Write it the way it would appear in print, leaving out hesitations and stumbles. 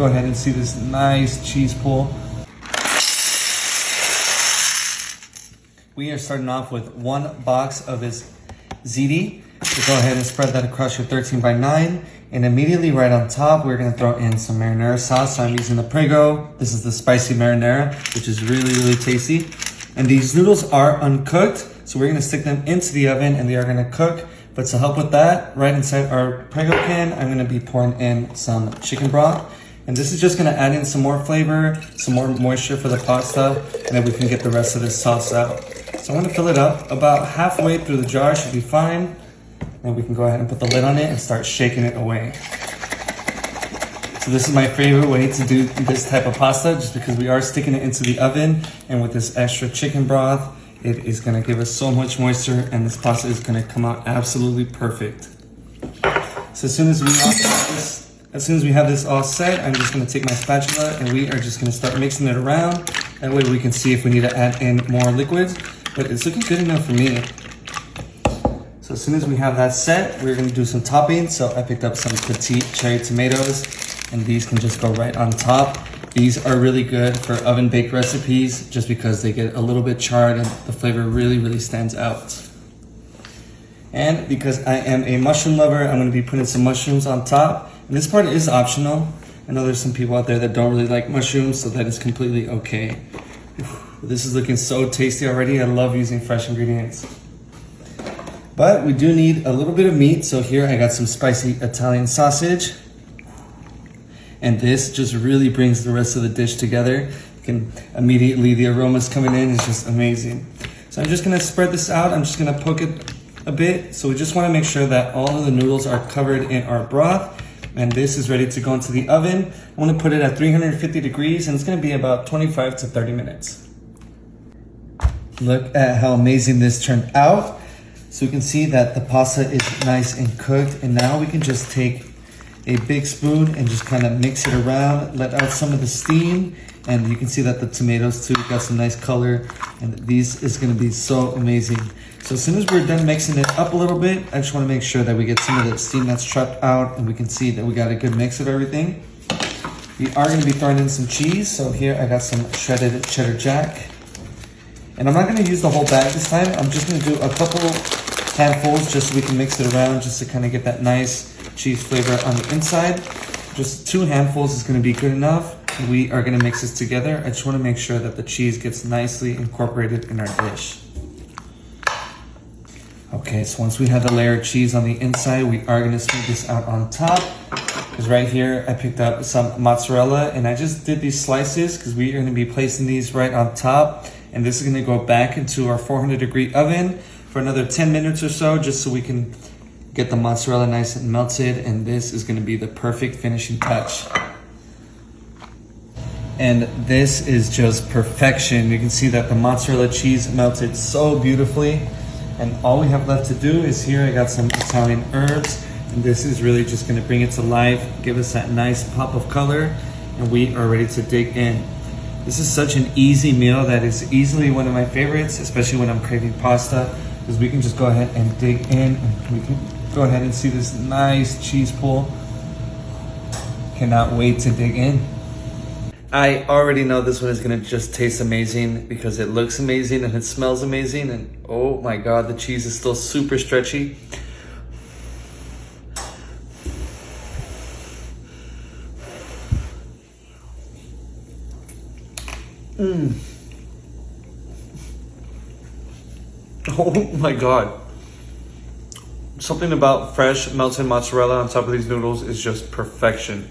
go ahead and see this nice cheese pull. We are starting off with 1 box of his ziti. So go ahead and spread that across your 13 by 9. And immediately right on top, we're gonna throw in some marinara sauce. So I'm using the Prego. This is the spicy marinara, which is really, really tasty. And these noodles are uncooked. So we're gonna stick them into the oven and they are gonna cook. But to help with that, right inside our Prego pan, I'm gonna be pouring in some chicken broth. And this is just gonna add in some more flavor, some more moisture for the pasta, and then we can get the rest of this sauce out. So I'm gonna fill it up about halfway through the jar, should be fine. And we can go ahead and put the lid on it and start shaking it away. So this is my favorite way to do this type of pasta, just because we are sticking it into the oven, and with this extra chicken broth, it is gonna give us so much moisture, and this pasta is gonna come out absolutely perfect. So as soon as we have this all set, I'm just gonna take my spatula and we are just gonna start mixing it around. That way we can see if we need to add in more liquids, but it's looking good enough for me. So as soon as we have that set, we're gonna do some toppings. So I picked up some petite cherry tomatoes, and these can just go right on top. These are really good for oven baked recipes just because they get a little bit charred and the flavor really, really stands out. And because I am a mushroom lover, I'm gonna be putting some mushrooms on top. And this part is optional. I know there's some people out there that don't really like mushrooms, so that is completely okay. This is looking so tasty already. I love using fresh ingredients. But we do need a little bit of meat. So here I got some spicy Italian sausage. And this just really brings the rest of the dish together. You can immediately, the aromas coming in is just amazing. So I'm just gonna spread this out. I'm just gonna poke it a bit. So we just wanna make sure that all of the noodles are covered in our broth. And this is ready to go into the oven. I wanna put it at 350 degrees and it's gonna be about 25 to 30 minutes. Look at how amazing this turned out. So you can see that the pasta is nice and cooked, and now we can just take a big spoon and just kind of mix it around, let out some of the steam, and you can see that the tomatoes too got some nice color, and these is gonna be so amazing. So as soon as we're done mixing it up a little bit, I just wanna make sure that we get some of the steam that's trapped out, and we can see that we got a good mix of everything. We are gonna be throwing in some cheese, so here I got some shredded cheddar jack. And I'm not gonna use the whole bag this time. I'm just gonna do a couple handfuls just so we can mix it around, just to kind of get that nice cheese flavor on the inside. Just 2 handfuls is gonna be good enough. We are gonna mix this together. I just wanna make sure that the cheese gets nicely incorporated in our dish. Okay, so once we have the layer of cheese on the inside, we are gonna smooth this out on top. Because right here, I picked up some mozzarella and I just did these slices because we are gonna be placing these right on top. And this is gonna go back into our 400-degree oven for another 10 minutes or so, just so we can get the mozzarella nice and melted. And this is gonna be the perfect finishing touch. And this is just perfection. You can see that the mozzarella cheese melted so beautifully. And all we have left to do is here I got some Italian herbs. And this is really just gonna bring it to life, give us that nice pop of color, and we are ready to dig in. This is such an easy meal that is easily one of my favorites, especially when I'm craving pasta, because we can just go ahead and dig in, and we can go ahead and see this nice cheese pull. Cannot wait to dig in. I already know this one is gonna just taste amazing because it looks amazing and it smells amazing, and oh my God, the cheese is still super stretchy. Oh my God. Something about fresh melted mozzarella on top of these noodles is just perfection.